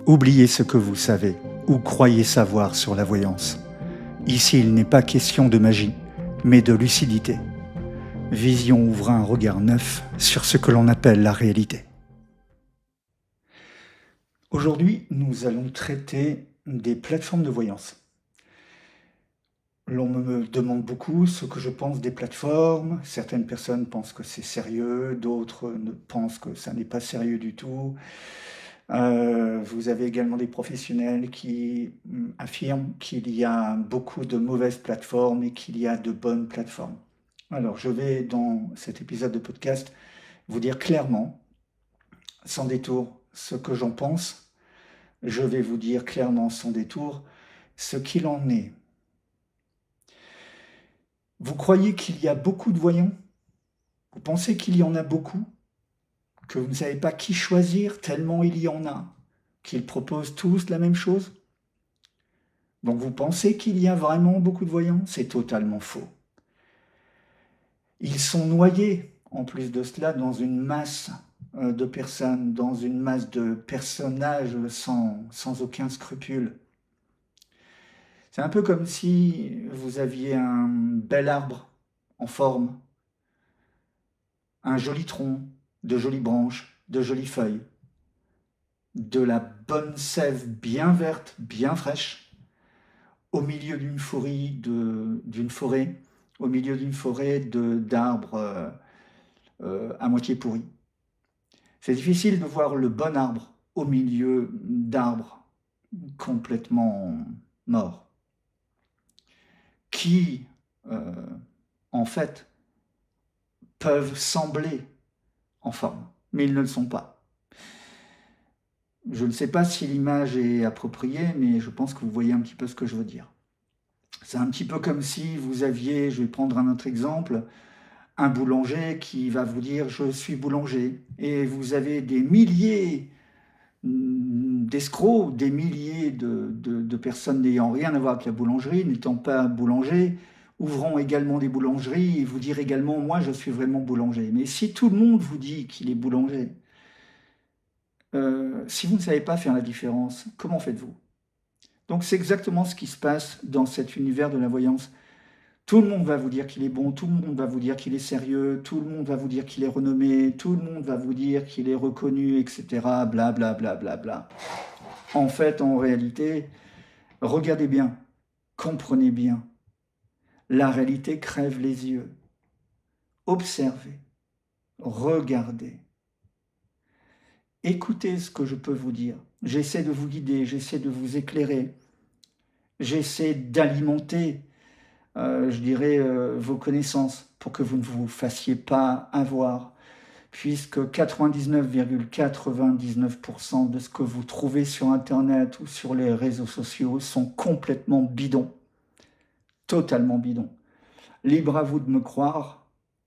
Oubliez ce que vous savez ou croyez savoir sur la voyance. Ici, il n'est pas question de magie, mais de lucidité. Vision ouvre un regard neuf sur ce que l'on appelle la réalité. Aujourd'hui, nous allons traiter des plateformes de voyance. L'on me demande beaucoup ce que je pense des plateformes. Certaines personnes pensent que c'est sérieux, d'autres pensent que ça n'est pas sérieux du tout. Vous avez également des professionnels qui affirment qu'il y a beaucoup de mauvaises plateformes et qu'il y a de bonnes plateformes. Alors, je vais, dans cet épisode de podcast, vous dire clairement, sans détour, ce que j'en pense. Je vais vous dire clairement, sans détour, ce qu'il en est. Vous croyez qu'il y a beaucoup de voyants? Vous pensez qu'il y en a beaucoup? Que vous ne savez pas qui choisir tellement il y en a? Qu'ils proposent tous la même chose? Donc vous pensez qu'il y a vraiment beaucoup de voyants? C'est totalement faux. Ils sont noyés, en plus de cela, dans une masse de personnes, dans une masse de personnages sans aucun scrupule. C'est un peu comme si vous aviez un bel arbre en forme, un joli tronc, de jolies branches, de jolies feuilles, de la bonne sève bien verte, bien fraîche, au milieu d'une forêt, au milieu d'une forêt d'arbres à moitié pourris. C'est difficile de voir le bon arbre au milieu d'arbres complètement morts, qui, en fait, peuvent sembler en forme, mais ils ne le sont pas. Je ne sais pas si l'image est appropriée, mais je pense que vous voyez un petit peu ce que je veux dire. C'est un petit peu comme si vous aviez, je vais prendre un autre exemple, un boulanger qui va vous dire « je suis boulanger » et vous avez des milliers d'escrocs, des milliers de personnes n'ayant rien à voir avec la boulangerie, n'étant pas boulanger, ouvrant également des boulangeries et vous dire également « moi je suis vraiment boulanger ». Mais si tout le monde vous dit qu'il est boulanger, si vous ne savez pas faire la différence, comment faites-vous? Donc c'est exactement ce qui se passe dans cet univers de la voyance. Tout le monde va vous dire qu'il est bon, tout le monde va vous dire qu'il est sérieux, tout le monde va vous dire qu'il est renommé, tout le monde va vous dire qu'il est reconnu, etc. Bla bla bla bla bla. En fait, en réalité, regardez bien, comprenez bien. La réalité crève les yeux. Observez, regardez. Écoutez ce que je peux vous dire. J'essaie de vous guider, j'essaie de vous éclairer. J'essaie d'alimenter je dirais, vos connaissances pour que vous ne vous fassiez pas avoir, puisque 99,99% de ce que vous trouvez sur Internet ou sur les réseaux sociaux sont complètement bidons, totalement bidons. Libre à vous de me croire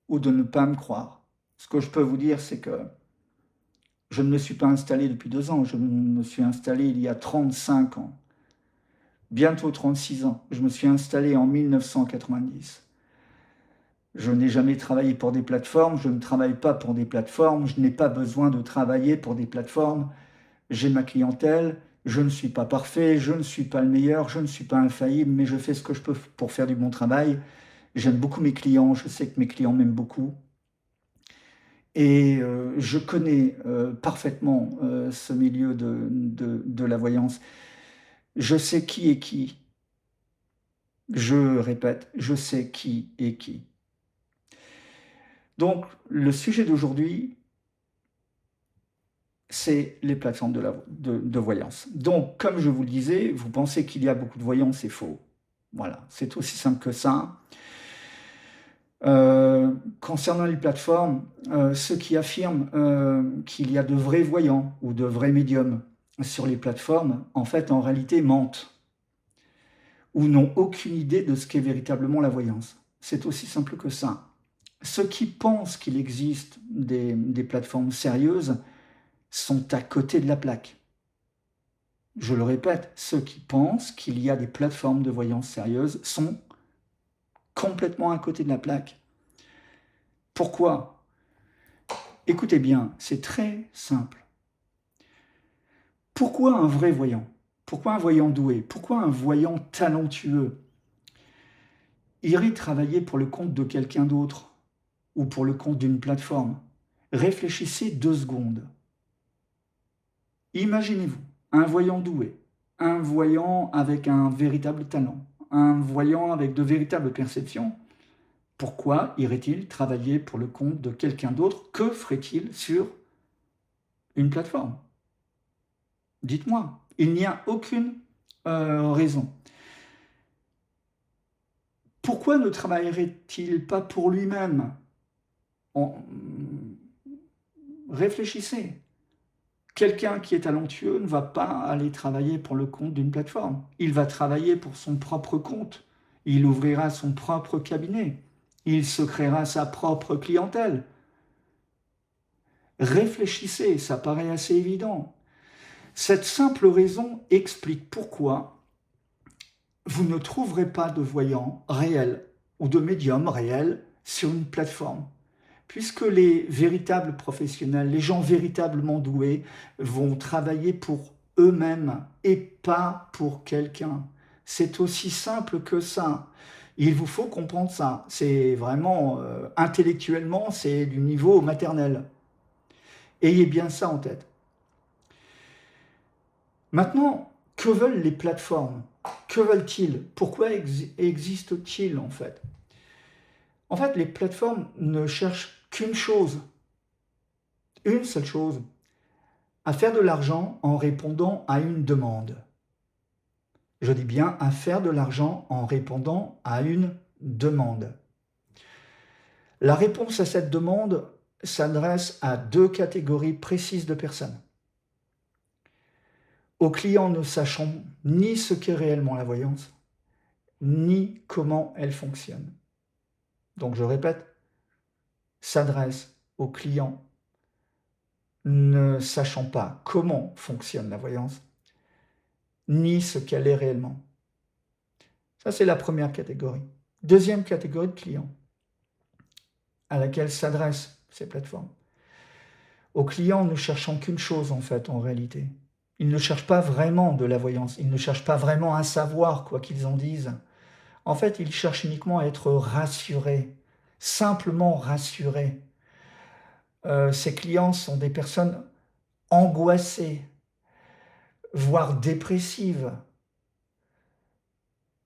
ou de ne pas me croire. Ce que je peux vous dire, c'est que je ne me suis pas installé depuis 2 ans, je me suis installé il y a 35 ans. Bientôt 36 ans. Je me suis installé en 1990. Je n'ai jamais travaillé pour des plateformes, je ne travaille pas pour des plateformes, je n'ai pas besoin de travailler pour des plateformes. J'ai ma clientèle, je ne suis pas parfait, je ne suis pas le meilleur, je ne suis pas infaillible, mais je fais ce que je peux pour faire du bon travail. J'aime beaucoup mes clients, je sais que mes clients m'aiment beaucoup. Et je connais parfaitement ce milieu de la voyance. Je sais qui est qui. Je répète, je sais qui est qui. Donc, le sujet d'aujourd'hui, c'est les plateformes de voyance. Donc, comme je vous le disais, vous pensez qu'il y a beaucoup de voyants, c'est faux. Voilà, c'est aussi simple que ça. Concernant les plateformes, ceux qui affirment qu'il y a de vrais voyants ou de vrais médiums sur les plateformes, en fait, en réalité, mentent ou n'ont aucune idée de ce qu'est véritablement la voyance. C'est aussi simple que ça. Ceux qui pensent qu'il existe des plateformes sérieuses sont à côté de la plaque. Je le répète, ceux qui pensent qu'il y a des plateformes de voyance sérieuses sont complètement à côté de la plaque. Pourquoi? Écoutez bien, c'est très simple. Pourquoi un vrai voyant? Pourquoi un voyant doué? Pourquoi un voyant talentueux irait travailler pour le compte de quelqu'un d'autre ou pour le compte d'une plateforme? Réfléchissez 2 secondes. Imaginez-vous, un voyant doué, un voyant avec un véritable talent, un voyant avec de véritables perceptions. Pourquoi irait-il travailler pour le compte de quelqu'un d'autre? Que ferait-il sur une plateforme? Dites-moi. Il n'y a aucune raison. Pourquoi ne travaillerait-il pas pour lui-même? Réfléchissez. Quelqu'un qui est talentueux ne va pas aller travailler pour le compte d'une plateforme. Il va travailler pour son propre compte. Il ouvrira son propre cabinet. Il se créera sa propre clientèle. Réfléchissez, ça paraît assez évident. Cette simple raison explique pourquoi vous ne trouverez pas de voyants réels ou de médiums réels sur une plateforme. Puisque les véritables professionnels, les gens véritablement doués, vont travailler pour eux-mêmes et pas pour quelqu'un. C'est aussi simple que ça. Il vous faut comprendre ça. C'est vraiment, intellectuellement, c'est du niveau maternel. Ayez bien ça en tête. Maintenant, que veulent les plateformes? Que veulent-ils? Pourquoi existent-ils en fait? En fait, les plateformes ne cherchent qu'une chose, une seule chose, à faire de l'argent en répondant à une demande. Je dis bien à faire de l'argent en répondant à une demande. La réponse à cette demande s'adresse à 2 catégories précises de personnes. Aux clients ne sachant ni ce qu'est réellement la voyance, ni comment elle fonctionne. Donc je répète, s'adresse aux clients ne sachant pas comment fonctionne la voyance, ni ce qu'elle est réellement. Ça, c'est la première catégorie. Deuxième catégorie de clients à laquelle s'adressent ces plateformes. Aux clients ne cherchant qu'une chose, en fait, en réalité. Ils ne cherchent pas vraiment de la voyance, ils ne cherchent pas vraiment à savoir quoi qu'ils en disent. En fait, ils cherchent uniquement à être rassurés, simplement rassurés. Ces clients sont des personnes angoissées, voire dépressives.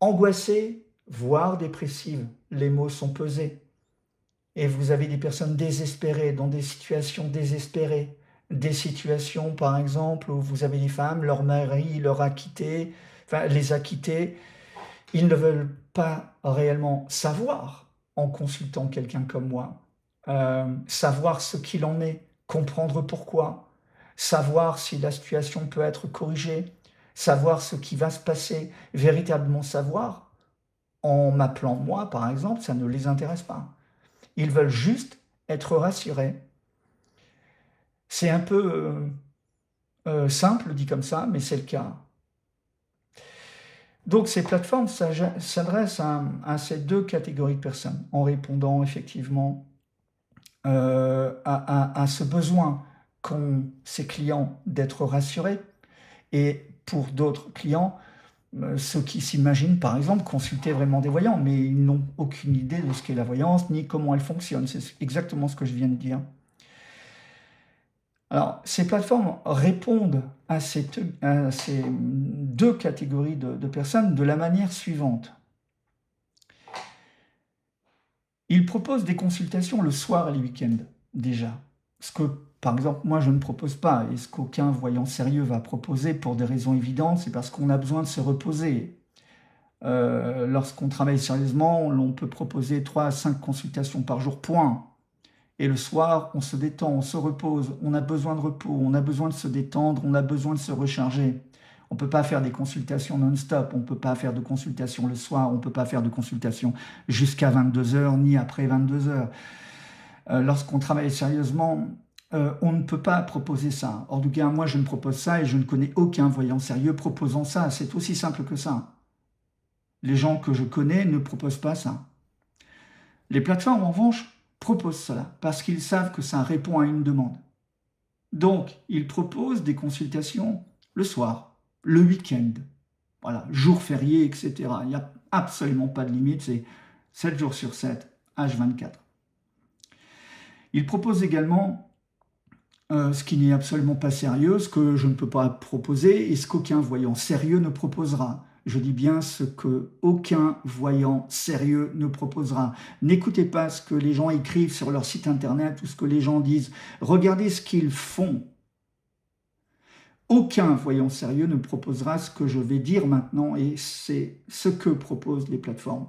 Angoissées, voire dépressives. Les mots sont pesés. Et vous avez des personnes désespérées, dans des situations désespérées. Des situations, par exemple, où vous avez des femmes, leur mari leur a quitté, enfin, les a quittés. Ils ne veulent pas réellement savoir, en consultant quelqu'un comme moi, savoir ce qu'il en est, comprendre pourquoi, savoir si la situation peut être corrigée, savoir ce qui va se passer, véritablement savoir, en m'appelant moi, par exemple, ça ne les intéresse pas. Ils veulent juste être rassurés. C'est un peu simple dit comme ça, mais c'est le cas. Donc ces plateformes s'adressent à ces 2 catégories de personnes, en répondant effectivement à ce besoin qu'ont ces clients d'être rassurés, et pour d'autres clients, ceux qui s'imaginent par exemple consulter vraiment des voyants, mais ils n'ont aucune idée de ce qu'est la voyance, ni comment elle fonctionne. C'est exactement ce que je viens de dire. Alors, ces plateformes répondent à ces 2 catégories de personnes de la manière suivante. Ils proposent des consultations le soir et les week-ends, déjà. Ce que, par exemple, moi, je ne propose pas, et ce qu'aucun voyant sérieux va proposer pour des raisons évidentes, c'est parce qu'on a besoin de se reposer. Lorsqu'on travaille sérieusement, on peut proposer 3 à 5 consultations par jour, point. Et le soir, on se détend, on se repose, on a besoin de repos, on a besoin de se détendre, on a besoin de se recharger. On ne peut pas faire des consultations non-stop, on ne peut pas faire de consultations le soir, on ne peut pas faire de consultations jusqu'à 22h ni après 22h. Lorsqu'on travaille sérieusement, on ne peut pas proposer ça. En tout cas, moi je ne propose ça et je ne connais aucun voyant sérieux proposant ça. C'est aussi simple que ça. Les gens que je connais ne proposent pas ça. Les plateformes, en revanche, proposent cela parce qu'ils savent que ça répond à une demande. Donc, ils proposent des consultations le soir, le week-end, voilà, jour férié, etc. Il n'y a absolument pas de limite, c'est 7 jours sur 7, H24. Il propose également ce qui n'est absolument pas sérieux, ce que je ne peux pas proposer et ce qu'aucun voyant sérieux ne proposera. Je dis bien ce que aucun voyant sérieux ne proposera. N'écoutez pas ce que les gens écrivent sur leur site internet ou ce que les gens disent. Regardez ce qu'ils font. Aucun voyant sérieux ne proposera ce que je vais dire maintenant et c'est ce que proposent les plateformes.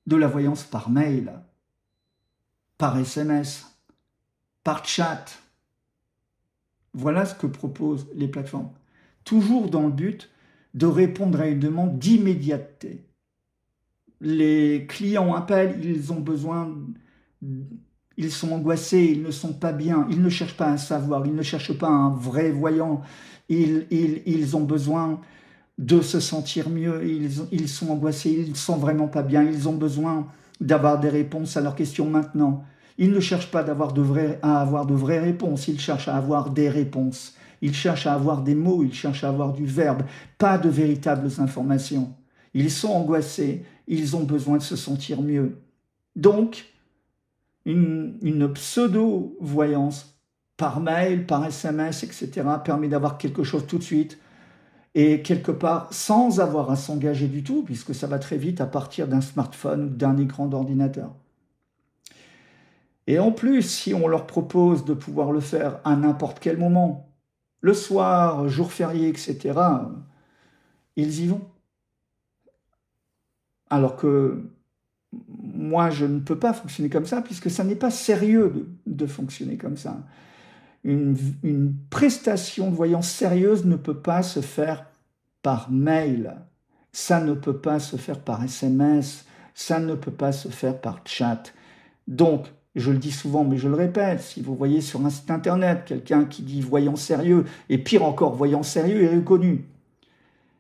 De la voyance par mail, par SMS, par chat. Voilà ce que proposent les plateformes. Toujours dans le but de répondre à une demande d'immédiateté. Les clients appellent, ils ont besoin, ils sont angoissés, ils ne sont pas bien, ils ne cherchent pas un savoir, ils ne cherchent pas un vrai voyant, ils ont besoin de se sentir mieux, ils sont angoissés, ils ne sont vraiment pas bien, ils ont besoin d'avoir des réponses à leurs questions maintenant. Ils ne cherchent pas à avoir de vraies réponses, ils cherchent à avoir des réponses. Ils cherchent à avoir des mots, ils cherchent à avoir du verbe, pas de véritables informations. Ils sont angoissés, ils ont besoin de se sentir mieux. Donc, une pseudo-voyance par mail, par SMS, etc., permet d'avoir quelque chose tout de suite et quelque part sans avoir à s'engager du tout, puisque ça va très vite à partir d'un smartphone ou d'un écran d'ordinateur. Et en plus, si on leur propose de pouvoir le faire à n'importe quel moment, le soir, jour férié, etc., ils y vont. Alors que moi, je ne peux pas fonctionner comme ça, puisque ça n'est pas sérieux de fonctionner comme ça. Une prestation de voyance sérieuse ne peut pas se faire par mail, ça ne peut pas se faire par SMS, ça ne peut pas se faire par chat. Donc, je le dis souvent, mais je le répète, si vous voyez sur un site internet quelqu'un qui dit voyant sérieux, et pire encore, voyant sérieux est reconnu.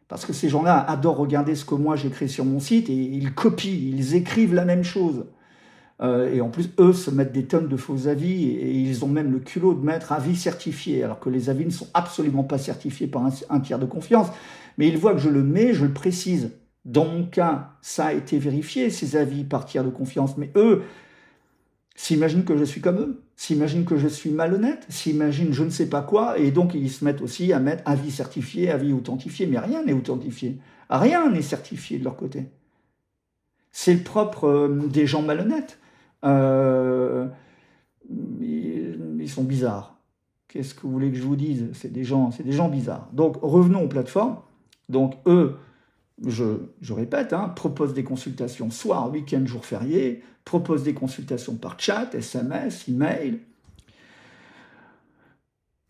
Parce que ces gens-là adorent regarder ce que moi j'écris sur mon site et ils copient, ils écrivent la même chose. Et en plus, eux se mettent des tonnes de faux avis et ils ont même le culot de mettre avis certifiés, alors que les avis ne sont absolument pas certifiés par un tiers de confiance. Mais ils voient que je le mets, je le précise. Dans mon cas, ça a été vérifié, ces avis par tiers de confiance. Mais eux s'imaginent que je suis comme eux, s'imaginent que je suis malhonnête, s'imaginent je ne sais pas quoi, et donc ils se mettent aussi à mettre avis certifié, avis authentifié, mais rien n'est authentifié, rien n'est certifié de leur côté. C'est le propre des gens malhonnêtes. Ils sont bizarres. Qu'est-ce que vous voulez que je vous dise? C'est des gens bizarres. Donc revenons aux plateformes. Donc eux, je répète, proposent des consultations soir, week-end, jour férié, proposent des consultations par chat, SMS, email.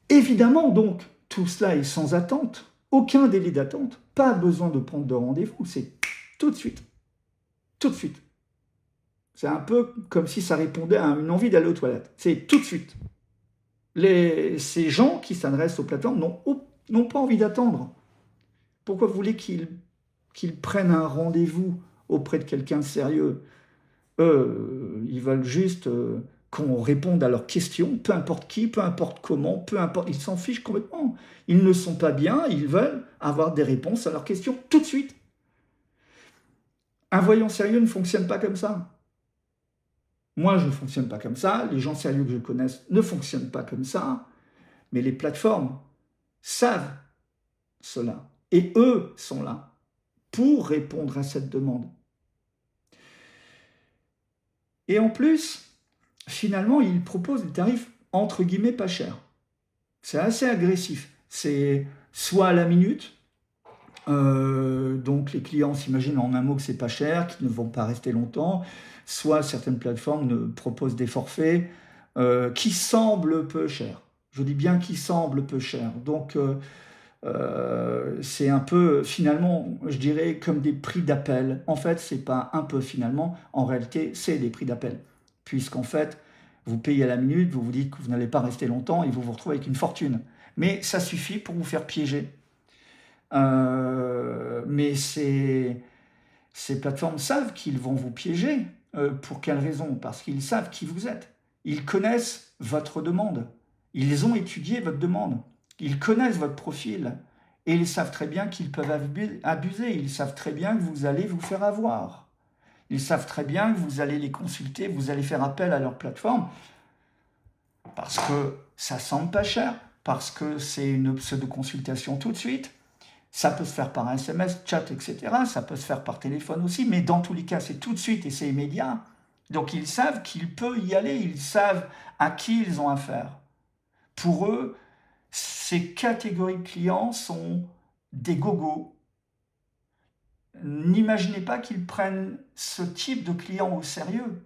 Évidemment, donc, tout cela est sans attente, aucun délai d'attente, pas besoin de prendre de rendez-vous, c'est tout de suite. Tout de suite. C'est un peu comme si ça répondait à une envie d'aller aux toilettes. C'est tout de suite. Ces gens qui s'adressent aux plateformes n'ont pas envie d'attendre. Pourquoi vous voulez qu'ils prennent un rendez-vous auprès de quelqu'un de sérieux? Eux, ils veulent juste qu'on réponde à leurs questions, peu importe qui, peu importe comment, peu importe, ils s'en fichent complètement. Ils ne sont pas bien, ils veulent avoir des réponses à leurs questions tout de suite. Un voyant sérieux ne fonctionne pas comme ça. Moi, je ne fonctionne pas comme ça, les gens sérieux que je connaisse ne fonctionnent pas comme ça, mais les plateformes savent cela. Et eux sont là pour répondre à cette demande. Et en plus, finalement, ils proposent des tarifs entre guillemets pas chers. C'est assez agressif. C'est soit à la minute, donc les clients s'imaginent en un mot que c'est pas cher, qu'ils ne vont pas rester longtemps, soit certaines plateformes proposent des forfaits qui semblent peu chers. Je dis bien qui semblent peu chers. Donc c'est un peu finalement, je dirais, comme des prix d'appel. En fait, c'est pas un peu finalement, en réalité, c'est des prix d'appel. Puisqu'en fait, vous payez à la minute, vous vous dites que vous n'allez pas rester longtemps et vous vous retrouvez avec une fortune. Mais ça suffit pour vous faire piéger. Mais ces plateformes savent qu'ils vont vous piéger. Pour quelle raison? Parce qu'ils savent qui vous êtes. Ils connaissent votre demande. Ils ont étudié votre demande. Ils connaissent votre profil et ils savent très bien qu'ils peuvent abuser. Ils savent très bien que vous allez vous faire avoir. Ils savent très bien que vous allez les consulter, vous allez faire appel à leur plateforme parce que ça semble pas cher, parce que c'est une pseudo-consultation tout de suite. Ça peut se faire par SMS, chat, etc. Ça peut se faire par téléphone aussi, mais dans tous les cas, c'est tout de suite et c'est immédiat. Donc ils savent qu'il peut y aller, ils savent à qui ils ont affaire. Pour eux, ces catégories de clients sont des gogos. N'imaginez pas qu'ils prennent ce type de clients au sérieux.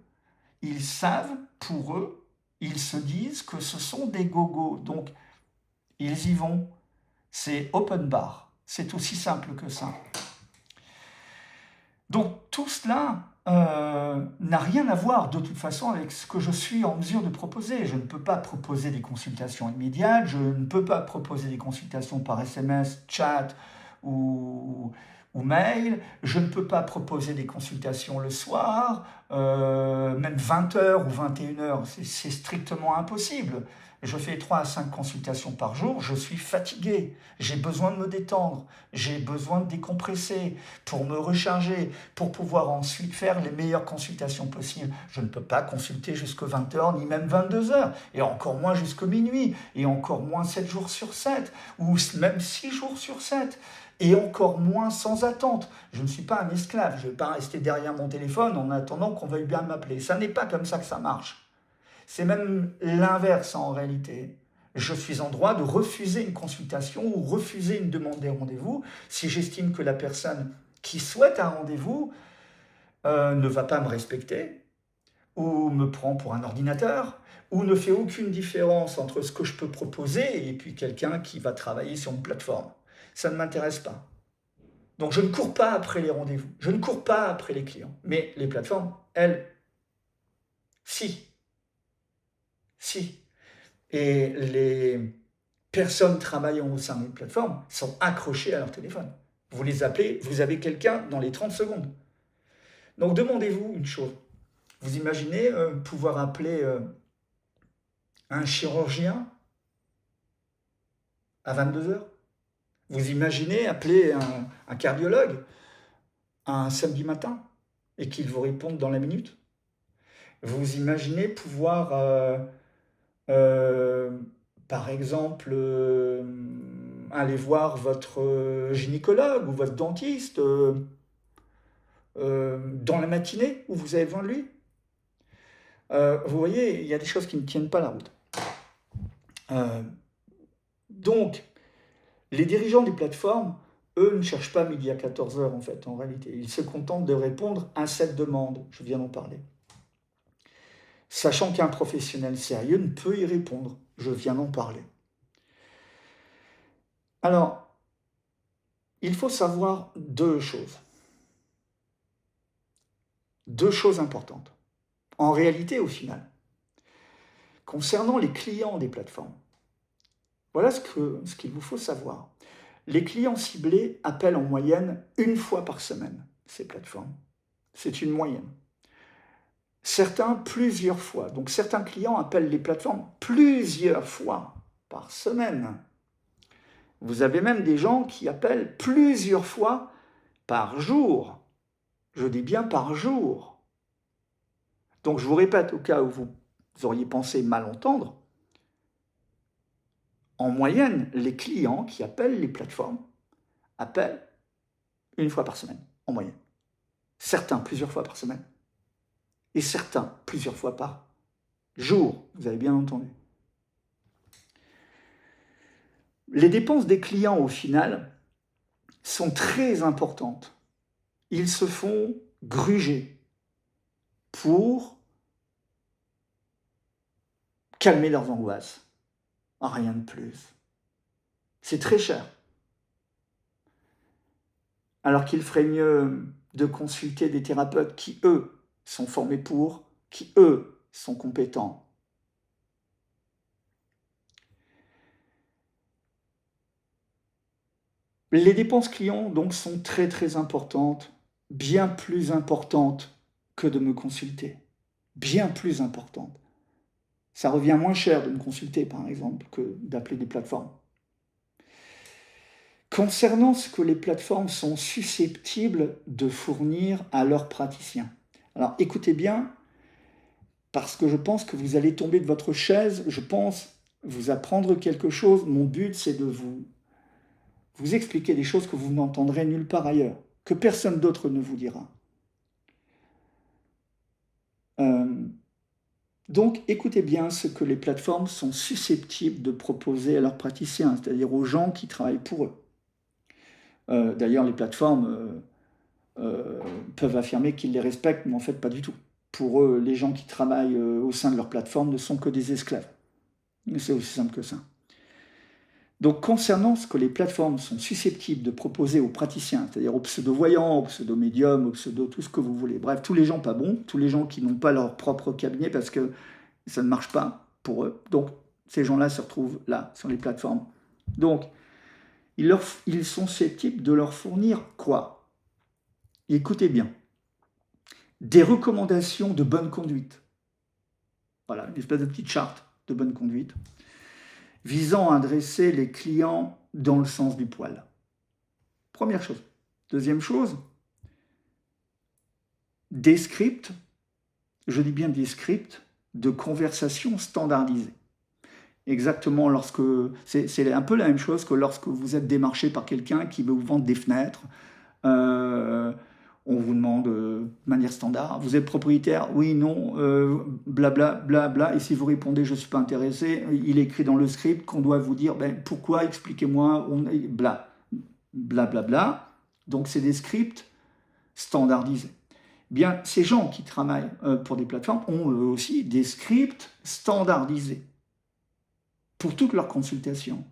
Ils savent, pour eux, ils se disent que ce sont des gogos. Donc, ils y vont. C'est open bar. C'est aussi simple que ça. Donc, tout cela n'a rien à voir de toute façon avec ce que je suis en mesure de proposer. Je ne peux pas proposer des consultations immédiates, je ne peux pas proposer des consultations par SMS, chat ou mail, je ne peux pas proposer des consultations le soir, même 20h ou 21h, c'est strictement impossible. Je fais 3 à 5 consultations par jour, je suis fatigué, j'ai besoin de me détendre, j'ai besoin de décompresser pour me recharger, pour pouvoir ensuite faire les meilleures consultations possibles. Je ne peux pas consulter jusqu'à 20h, ni même 22h, et encore moins jusqu'à minuit, et encore moins 7 jours sur 7, ou même 6 jours sur 7, et encore moins sans attente. Je ne suis pas un esclave, je ne vais pas rester derrière mon téléphone en attendant qu'on veuille bien m'appeler. Ça n'est pas comme ça que ça marche. C'est même l'inverse en réalité. Je suis en droit de refuser une consultation ou refuser une demande de rendez-vous si j'estime que la personne qui souhaite un rendez-vous ne va pas me respecter, ou me prend pour un ordinateur, ou ne fait aucune différence entre ce que je peux proposer et puis quelqu'un qui va travailler sur une plateforme. Ça ne m'intéresse pas. Donc je ne cours pas après les rendez-vous, je ne cours pas après les clients. Mais les plateformes, elles, si. Si. Et les personnes travaillant au sein d'une plateforme sont accrochées à leur téléphone. Vous les appelez, vous avez quelqu'un dans les 30 secondes. Donc demandez-vous une chose. Vous imaginez pouvoir appeler un chirurgien à 22h? Vous imaginez appeler un cardiologue un samedi matin et qu'il vous réponde dans la minute? Vous imaginez pouvoir par exemple, aller voir votre gynécologue ou votre dentiste dans la matinée où vous avez besoin de lui. Vous voyez, il y a des choses qui ne tiennent pas la route. Donc, les dirigeants des plateformes, eux, ne cherchent pas midi à 14h en fait, en réalité. Ils se contentent de répondre à cette demande, je viens d'en parler. Sachant qu'un professionnel sérieux ne peut y répondre, je viens d'en parler. Alors, il faut savoir deux choses. Deux choses importantes. En réalité, au final, concernant les clients des plateformes, voilà ce qu'il vous faut savoir. Les clients ciblés appellent en moyenne une fois par semaine ces plateformes. C'est une moyenne. Certains, plusieurs fois. Donc certains clients appellent les plateformes plusieurs fois par semaine. Vous avez même des gens qui appellent plusieurs fois par jour. Je dis bien par jour. Donc je vous répète, au cas où vous auriez pensé mal entendre, en moyenne, les clients qui appellent les plateformes appellent une fois par semaine, en moyenne. Certains plusieurs fois par semaine. Et certains plusieurs fois par jour, vous avez bien entendu. Les dépenses des clients, au final, sont très importantes. Ils se font gruger pour calmer leurs angoisses. Rien de plus. C'est très cher. Alors qu'il ferait mieux de consulter des thérapeutes qui, eux, sont formés pour, qui, eux, sont compétents. Les dépenses clients, donc, sont très, très importantes, bien plus importantes que de me consulter. Bien plus importantes. Ça revient moins cher de me consulter, par exemple, que d'appeler des plateformes. Concernant ce que les plateformes sont susceptibles de fournir à leurs praticiens. Alors écoutez bien, parce que je pense que vous allez tomber de votre chaise, je pense vous apprendre quelque chose. Mon but, c'est de vous expliquer des choses que vous n'entendrez nulle part ailleurs, que personne d'autre ne vous dira. Donc, écoutez bien ce que les plateformes sont susceptibles de proposer à leurs praticiens, c'est-à-dire aux gens qui travaillent pour eux. D'ailleurs, les plateformes peuvent affirmer qu'ils les respectent, mais en fait, pas du tout. Pour eux, les gens qui travaillent au sein de leur plateforme ne sont que des esclaves. C'est aussi simple que ça. Donc, concernant ce que les plateformes sont susceptibles de proposer aux praticiens, c'est-à-dire aux pseudo-voyants, aux pseudo-médiums, aux pseudo tout ce que vous voulez, bref, tous les gens pas bons, tous les gens qui n'ont pas leur propre cabinet parce que ça ne marche pas pour eux. Donc, ces gens-là se retrouvent là, sur les plateformes. Donc, ils sont susceptibles de leur fournir quoi? Écoutez bien. Des recommandations de bonne conduite. Voilà, une espèce de petite charte de bonne conduite visant à adresser les clients dans le sens du poil. Première chose. Deuxième chose, des scripts, je dis bien des scripts, de conversation standardisés. Exactement lorsque... C'est un peu la même chose que lorsque vous êtes démarché par quelqu'un qui veut vous vendre des fenêtres. On vous demande de manière standard, vous êtes propriétaire? Oui, non, blabla, blabla. Et si vous répondez, je ne suis pas intéressé, il est écrit dans le script qu'on doit vous dire, ben, pourquoi, expliquez-moi, bla, bla, bla, bla. Donc, c'est des scripts standardisés. Bien, ces gens qui travaillent pour des plateformes ont eux aussi des scripts standardisés pour toutes leurs consultations.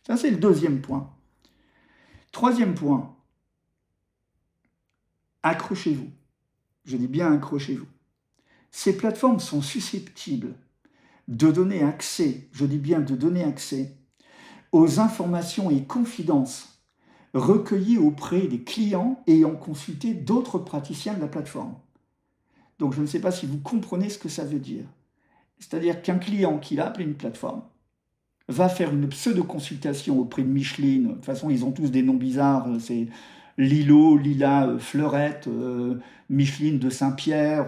Ça, c'est le deuxième point. Troisième point, accrochez-vous. Je dis bien accrochez-vous. Ces plateformes sont susceptibles de donner accès, je dis bien de donner accès, aux informations et confidences recueillies auprès des clients ayant consulté d'autres praticiens de la plateforme. Donc je ne sais pas si vous comprenez ce que ça veut dire. C'est-à-dire qu'un client qui a appelé une plateforme va faire une pseudo-consultation auprès de Micheline. De toute façon, ils ont tous des noms bizarres. C'est Lilo, Lila, Fleurette, Micheline de Saint-Pierre,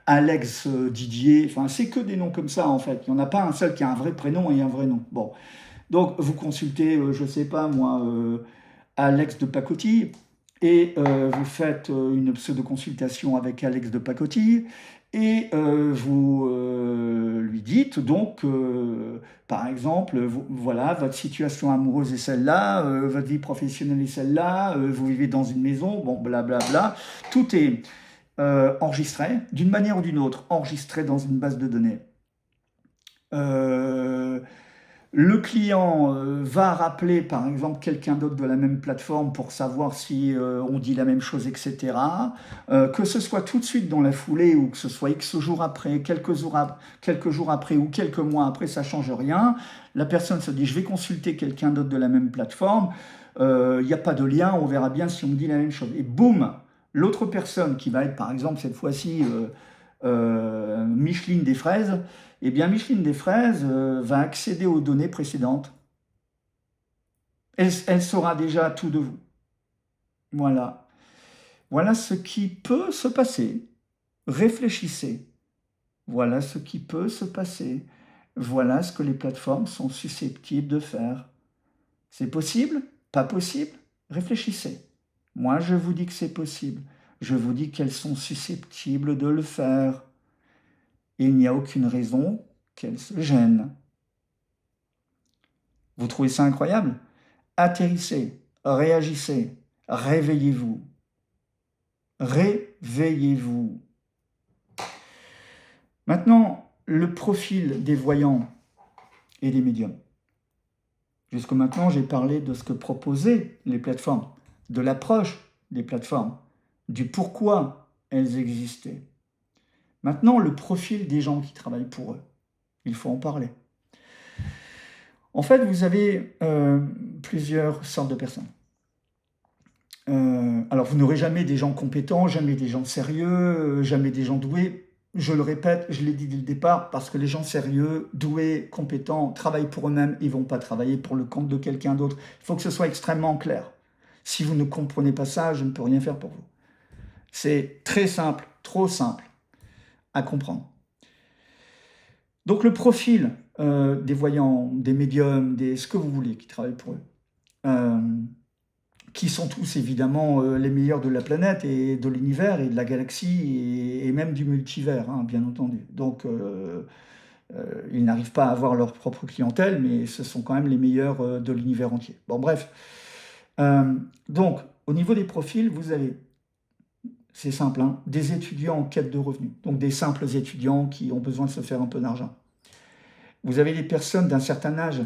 Alex Didier. Enfin, c'est que des noms comme ça, en fait. Il n'y en a pas un seul qui a un vrai prénom et un vrai nom. Bon. Donc, vous consultez, je ne sais pas, moi, Alex de Pacotille, et vous faites une pseudo-consultation avec Alex de Pacotille, et vous lui dites donc, par exemple, voilà, votre situation amoureuse est celle-là, votre vie professionnelle est celle-là, vous vivez dans une maison, bon, blablabla. Tout est enregistré, d'une manière ou d'une autre, enregistré dans une base de données. Le client va rappeler par exemple quelqu'un d'autre de la même plateforme pour savoir si on dit la même chose, etc. Que ce soit tout de suite dans la foulée ou que ce soit X jours après, quelques jours après ou quelques mois après, ça ne change rien. La personne se dit je vais consulter quelqu'un d'autre de la même plateforme, il n'y a pas de lien, on verra bien si on dit la même chose. Et boum, l'autre personne qui va être par exemple cette fois-ci Micheline des Fraises, eh bien Micheline des Fraises va accéder aux données précédentes. Elle saura déjà tout de vous. Voilà. Voilà ce qui peut se passer. Réfléchissez. Voilà ce qui peut se passer. Voilà ce que les plateformes sont susceptibles de faire. C'est possible? Pas possible? Réfléchissez. Moi, je vous dis que c'est possible. Je vous dis qu'elles sont susceptibles de le faire. Et il n'y a aucune raison qu'elles se gênent. Vous trouvez ça incroyable? Atterrissez, réagissez, réveillez-vous. Réveillez-vous. Maintenant, le profil des voyants et des médiums. Jusque maintenant, j'ai parlé de ce que proposaient les plateformes, de l'approche des plateformes, du pourquoi elles existaient. Maintenant, le profil des gens qui travaillent pour eux. Il faut en parler. En fait, vous avez plusieurs sortes de personnes. Alors, vous n'aurez jamais des gens compétents, jamais des gens sérieux, jamais des gens doués. je le répète, je l'ai dit dès le départ, parce que les gens sérieux, doués, compétents, travaillent pour eux-mêmes, ils ne vont pas travailler pour le compte de quelqu'un d'autre. Il faut que ce soit extrêmement clair. Si vous ne comprenez pas ça, je ne peux rien faire pour vous. C'est très simple, trop simple à comprendre. Donc le profil des voyants, des médiums, ce que vous voulez qui travaillent pour eux, qui sont tous évidemment les meilleurs de la planète et de l'univers et de la galaxie et même du multivers, hein, bien entendu. Donc ils n'arrivent pas à avoir leur propre clientèle, mais ce sont quand même les meilleurs de l'univers entier. Bon, bref. Donc, au niveau des profils, vous avez, c'est simple, hein, des étudiants en quête de revenus, donc des simples étudiants qui ont besoin de se faire un peu d'argent. Vous avez des personnes d'un certain âge,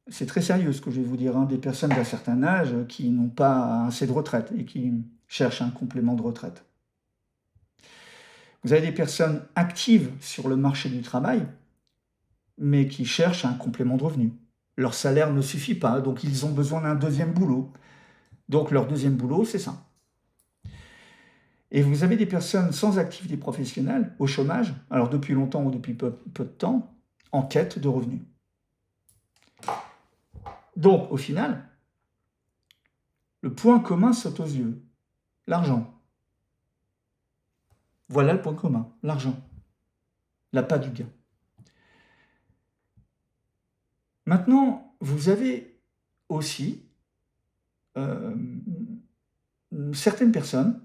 c'est très sérieux ce que je vais vous dire, hein, des personnes d'un certain âge qui n'ont pas assez de retraite et qui cherchent un complément de retraite. Vous avez des personnes actives sur le marché du travail, mais qui cherchent un complément de revenu. Leur salaire ne suffit pas, donc ils ont besoin d'un deuxième boulot. Donc leur deuxième boulot, c'est ça. Et vous avez des personnes sans activité professionnelle, au chômage, alors depuis longtemps ou depuis peu de temps, en quête de revenus. Donc, au final, le point commun saute aux yeux, l'argent. Voilà le point commun, l'argent. L'appât du gain. Maintenant, vous avez aussi certaines personnes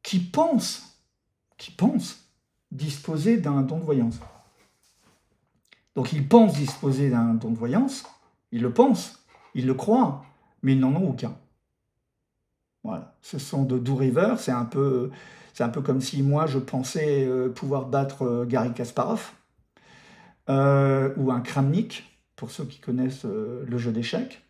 qui pensent disposer d'un don de voyance. Donc ils pensent disposer d'un don de voyance, ils le pensent, ils le croient, mais ils n'en ont aucun. Voilà, ce sont de doux rêveurs, c'est un peu comme si moi je pensais pouvoir battre Garry Kasparov, ou un Kramnik, pour ceux qui connaissent le jeu d'échecs,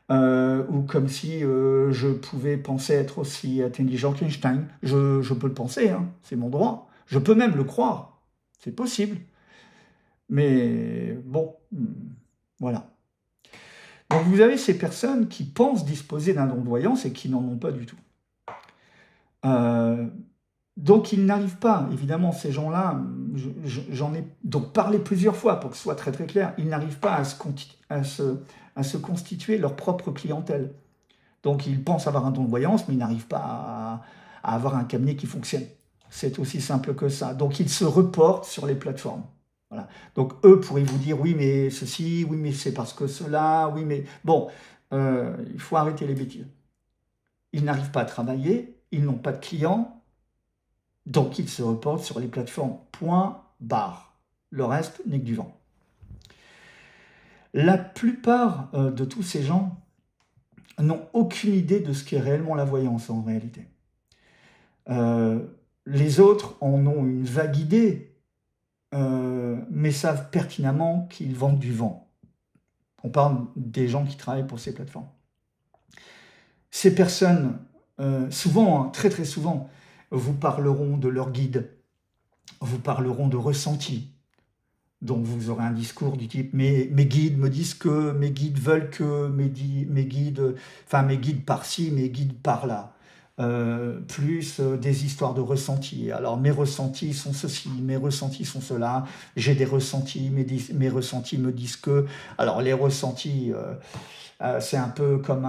ou comme si je pouvais penser être aussi intelligent qu'Einstein. Je peux le penser, hein, c'est mon droit. Je peux même le croire, c'est possible. Mais bon, voilà. Donc vous avez ces personnes qui pensent disposer d'un don de voyance et qui n'en ont pas du tout. Donc ils n'arrivent pas, évidemment, ces gens-là, j'en ai donc parlé plusieurs fois pour que ce soit très très clair, ils n'arrivent pas à se constituer leur propre clientèle. Donc ils pensent avoir un don de voyance, mais ils n'arrivent pas à avoir un cabinet qui fonctionne. C'est aussi simple que ça. Donc ils se reportent sur les plateformes. Voilà. Donc eux pourraient vous dire oui mais ceci, oui mais c'est parce que cela, oui mais... Bon, il faut arrêter les bêtises. Ils n'arrivent pas à travailler, ils n'ont pas de clients, donc ils se reportent sur les plateformes. Point barre. Le reste n'est que du vent. La plupart de tous ces gens n'ont aucune idée de ce qu'est réellement la voyance en réalité. Les autres en ont une vague idée, mais savent pertinemment qu'ils vendent du vent. On parle des gens qui travaillent pour ces plateformes. Ces personnes, souvent, hein, très très souvent, vous parleront de leur guide, vous parleront de ressenti. Donc vous aurez un discours du type mes guides me disent que, mes guides veulent que, mes guides par-ci, mes guides par-là. Plus des histoires de ressentis. Alors mes ressentis sont ceci, mes ressentis sont cela, j'ai des ressentis, mes ressentis me disent que... Alors les ressentis, c'est un peu comme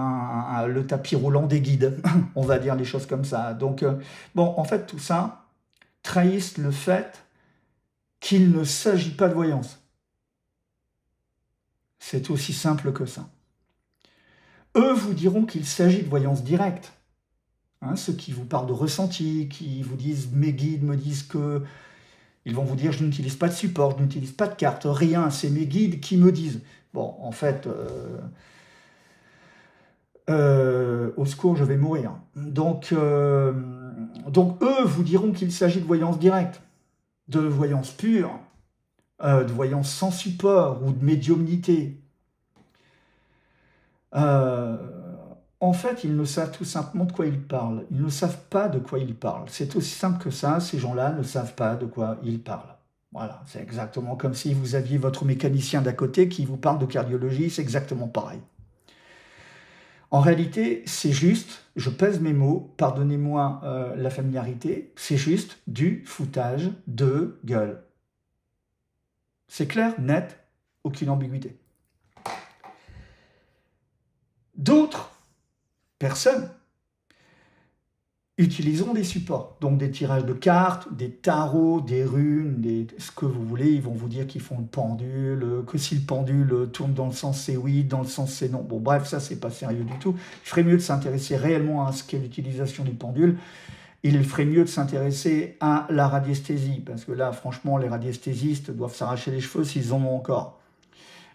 le tapis roulant des guides, on va dire les choses comme ça. Donc bon, en fait tout ça trahissent le fait qu'il ne s'agit pas de voyance. C'est aussi simple que ça. Eux vous diront qu'il s'agit de voyance directe. Hein, ceux qui vous parlent de ressenti, qui vous disent mes guides me disent que, ils vont vous dire je n'utilise pas de support, je n'utilise pas de carte, rien, c'est mes guides qui me disent. Bon, en fait, au secours, je vais mourir. Donc eux vous diront qu'il s'agit de voyance directe, de voyance pure, de voyance sans support ou de médiumnité. En fait, ils ne savent tout simplement de quoi ils parlent. Ils ne savent pas de quoi ils parlent. C'est aussi simple que ça, ces gens-là ne savent pas de quoi ils parlent. Voilà, c'est exactement comme si vous aviez votre mécanicien d'à côté qui vous parle de cardiologie, c'est exactement pareil. En réalité, c'est juste, je pèse mes mots, pardonnez-moi la familiarité, c'est juste du foutage de gueule. C'est clair, net, aucune ambiguïté. D'autres personnes utiliseront des supports, donc des tirages de cartes, des tarots, des runes, ce que vous voulez. Ils vont vous dire qu'ils font le pendule, que si le pendule tourne dans le sens c'est oui, dans le sens c'est non. Bon bref, ça c'est pas sérieux du tout. Il ferait mieux de s'intéresser réellement à ce qu'est l'utilisation du pendule. Il ferait mieux de s'intéresser à la radiesthésie, parce que là franchement les radiesthésistes doivent s'arracher les cheveux s'ils en ont encore.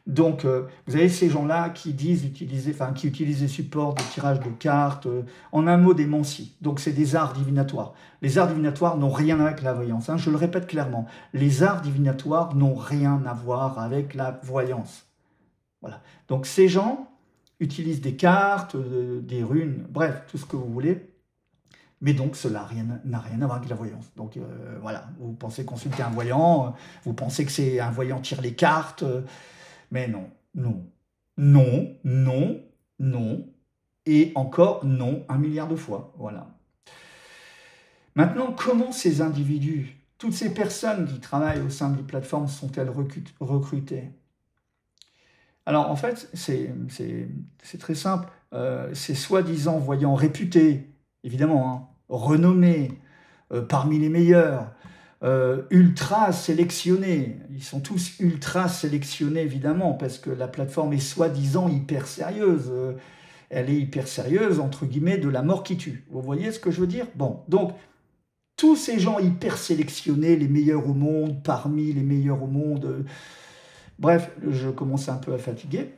Donc, vous avez ces gens-là qui utilisent des supports de tirage de cartes, en un mot des mancies. Donc, c'est des arts divinatoires. Les arts divinatoires n'ont rien à voir avec la voyance. Hein, je le répète clairement. Les arts divinatoires n'ont rien à voir avec la voyance. Voilà. Donc, ces gens utilisent des cartes, des runes, bref, tout ce que vous voulez. Mais donc, cela n'a rien à voir avec la voyance. Donc, voilà. Vous pensez consulter un voyant, vous pensez que c'est un voyant tire les cartes. Mais non, non, non, non, non, et encore non, 1 milliard de fois, voilà. Maintenant, comment ces individus, toutes ces personnes qui travaillent au sein des plateformes sont-elles recrutées? Alors, en fait, c'est très simple. Ces soi-disant voyants réputés, évidemment, hein, renommés, parmi les meilleurs, ultra sélectionnés. Ils sont tous ultra sélectionnés, évidemment, parce que la plateforme est soi-disant hyper sérieuse. Elle est hyper sérieuse, entre guillemets, de la mort qui tue. Vous voyez ce que je veux dire? Bon, donc, tous ces gens hyper sélectionnés, les meilleurs au monde, parmi les meilleurs au monde, bref, je commence un peu à fatiguer.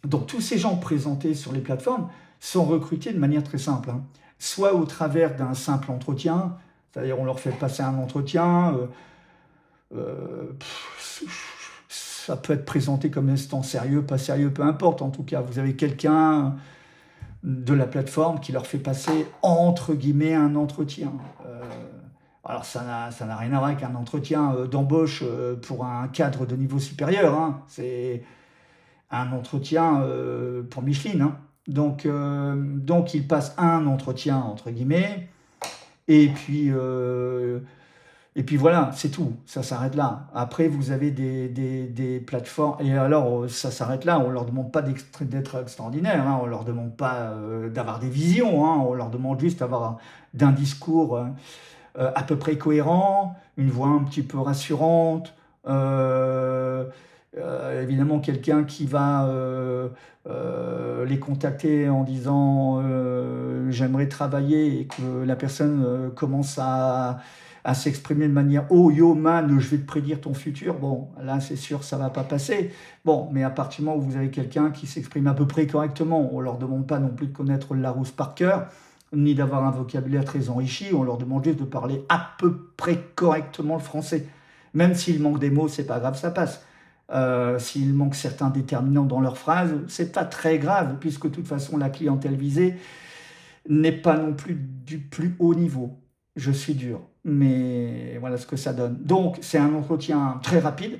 Donc, tous ces gens présentés sur les plateformes sont recrutés de manière très simple, hein. Soit au travers d'un simple entretien, c'est-à-dire on leur fait passer un entretien, ça peut être présenté comme étant sérieux, pas sérieux, peu importe. En tout cas, vous avez quelqu'un de la plateforme qui leur fait passer, entre guillemets, un entretien. Alors ça n'a rien à voir avec un entretien d'embauche pour un cadre de niveau supérieur, hein. C'est un entretien pour Micheline, hein. Donc ils passent un entretien, entre guillemets, et puis voilà, c'est tout, ça s'arrête là. Après, vous avez des plateformes, et alors ça s'arrête là, on ne leur demande pas d'être extraordinaire, hein, on ne leur demande pas d'avoir des visions, hein, on leur demande juste d'un discours à peu près cohérent, une voix un petit peu rassurante, évidemment quelqu'un qui va les contacter en disant j'aimerais travailler, et que la personne commence à s'exprimer de manière oh yo man, je vais te prédire ton futur. Bon, là c'est sûr ça va pas passer. Bon, mais à partir du moment où vous avez quelqu'un qui s'exprime à peu près correctement, on leur demande pas non plus de connaître le Larousse par cœur, ni d'avoir un vocabulaire très enrichi, on leur demande juste de parler à peu près correctement le français. Même s'il manque des mots, c'est pas grave, ça passe. S'il manque certains déterminants dans leurs phrases, c'est pas très grave, puisque de toute façon la clientèle visée n'est pas non plus du plus haut niveau. Je suis dur, mais voilà ce que ça donne. Donc c'est un entretien très rapide.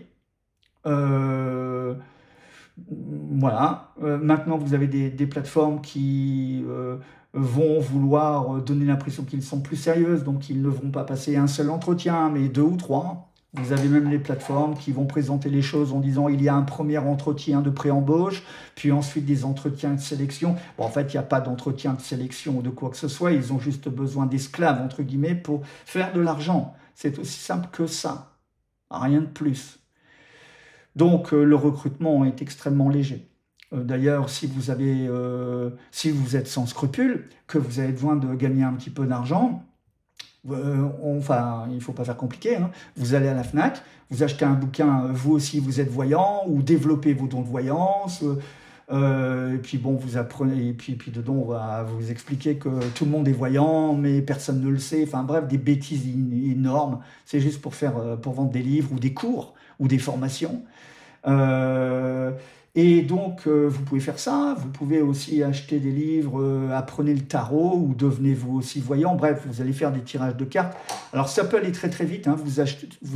Voilà. Maintenant, vous avez des plateformes qui vont vouloir donner l'impression qu'ils sont plus sérieuses, donc ils ne vont pas passer un seul entretien, mais 2 ou 3. Vous avez même les plateformes qui vont présenter les choses en disant il y a un premier entretien de pré-embauche, puis ensuite des entretiens de sélection. Bon, en fait, il n'y a pas d'entretien de sélection ou de quoi que ce soit, ils ont juste besoin d'esclaves, entre guillemets, pour faire de l'argent. C'est aussi simple que ça, rien de plus. Donc le recrutement est extrêmement léger. D'ailleurs, si vous êtes sans scrupules, que vous avez besoin de gagner un petit peu d'argent, enfin, il ne faut pas faire compliqué, hein. Vous allez à la FNAC, vous achetez un bouquin, vous aussi vous êtes voyant, ou développez vos dons de voyance, et puis bon, vous apprenez, et puis dedans on va vous expliquer que tout le monde est voyant, mais personne ne le sait, enfin bref, des bêtises énormes. C'est juste pour vendre des livres ou des cours ou des formations. Et donc, vous pouvez faire ça. Vous pouvez aussi acheter des livres, apprenez le tarot ou devenez-vous aussi voyant. Bref, vous allez faire des tirages de cartes. Alors, ça peut aller très très vite, hein. Vous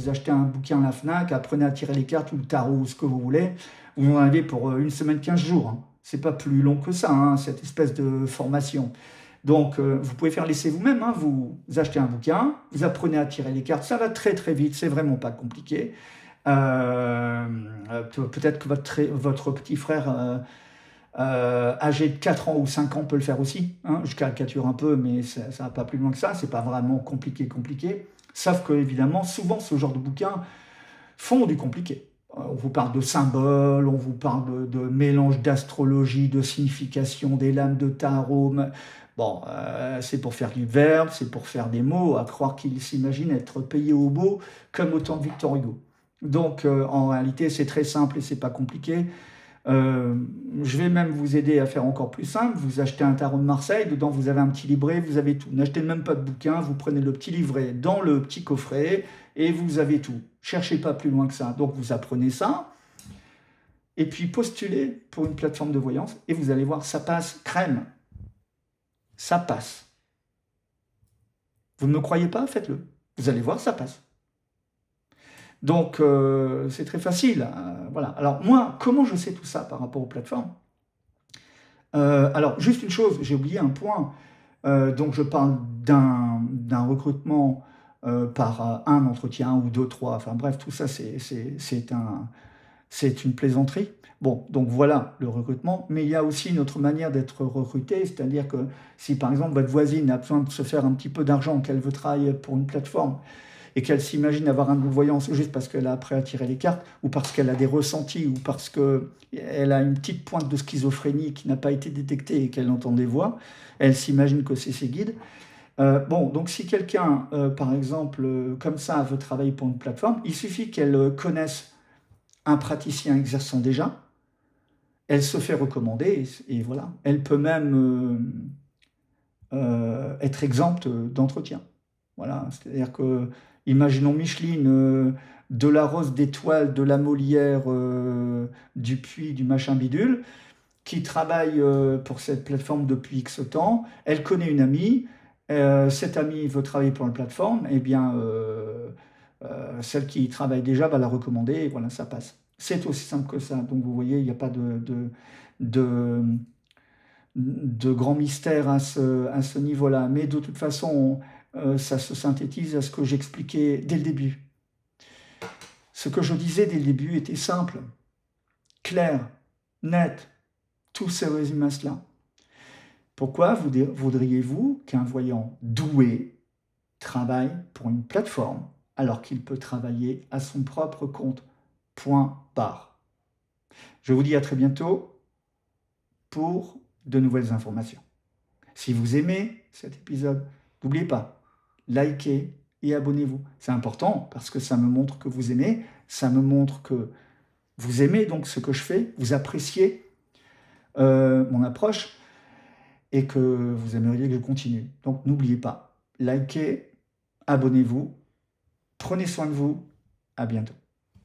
achetez un bouquin à la FNAC, apprenez à tirer les cartes ou le tarot ou ce que vous voulez. Vous en avez pour 1 semaine, 15 jours, hein. C'est pas plus long que ça, hein, cette espèce de formation. Donc, vous pouvez faire l'essai vous-même, hein, vous achetez un bouquin, vous apprenez à tirer les cartes, ça va très très vite, c'est vraiment pas compliqué. Peut-être que votre petit frère âgé de 4 ans ou 5 ans peut le faire aussi, hein, je caricature un peu, mais ça va pas plus loin que ça, c'est pas vraiment compliqué. Sauf que, évidemment, souvent ce genre de bouquins font du compliqué. On vous parle de symboles, on vous parle de mélange d'astrologie, de signification des lames de tarot. Bon, c'est pour faire du verbe, c'est pour faire des mots, à croire qu'il s'imagine être payé au beau comme au temps de Victor Hugo. Donc, en réalité, c'est très simple et c'est pas compliqué. Je vais même vous aider à faire encore plus simple. Vous achetez un tarot de Marseille, dedans vous avez un petit livret, vous avez tout. N'achetez même pas de bouquin, vous prenez le petit livret dans le petit coffret et vous avez tout. Cherchez pas plus loin que ça. Donc vous apprenez ça et puis postulez pour une plateforme de voyance et vous allez voir, ça passe crème. Ça passe. Vous ne me croyez pas? Faites-le. Vous allez voir, ça passe. Donc, c'est très facile. Voilà. Alors, moi, comment je sais tout ça par rapport aux plateformes? Alors, juste une chose, j'ai oublié un point. Donc, je parle d'un recrutement par un entretien ou deux, trois. Enfin, bref, tout ça, c'est une plaisanterie. Bon, donc voilà le recrutement, mais il y a aussi une autre manière d'être recruté, c'est-à-dire que si par exemple votre voisine a besoin de se faire un petit peu d'argent, qu'elle veut travailler pour une plateforme, et qu'elle s'imagine avoir un don de voyance juste parce qu'elle a appris à tirer les cartes, ou parce qu'elle a des ressentis, ou parce qu'elle a une petite pointe de schizophrénie qui n'a pas été détectée et qu'elle entend des voix, elle s'imagine que c'est ses guides. Bon, donc si quelqu'un, par exemple, comme ça, veut travailler pour une plateforme, il suffit qu'elle connaisse un praticien exerçant déjà, elle se fait recommander, et voilà. Elle peut même être exempte d'entretien. Voilà, c'est-à-dire que, imaginons Micheline, de la Rose d'Étoile, de la Molière, du Puy, du machin bidule, qui travaille pour cette plateforme depuis X temps. Elle connaît une amie, cette amie veut travailler pour une plateforme, eh bien, celle qui y travaille déjà va la recommander, et voilà, ça passe. C'est aussi simple que ça. Donc vous voyez, il n'y a pas de, de grand mystère à ce niveau-là. Mais de toute façon, ça se synthétise à ce que j'expliquais dès le début. Ce que je disais dès le début était simple, clair, net. Tout se résume à cela. Pourquoi voudriez-vous qu'un voyant doué travaille pour une plateforme alors qu'il peut travailler à son propre compte? Point barre. Je vous dis à très bientôt pour de nouvelles informations. Si vous aimez cet épisode, n'oubliez pas, likez et abonnez-vous. C'est important parce que ça me montre que vous aimez, ça me montre que vous aimez donc ce que je fais, vous appréciez mon approche et que vous aimeriez que je continue. Donc n'oubliez pas, likez, abonnez-vous, prenez soin de vous, à bientôt.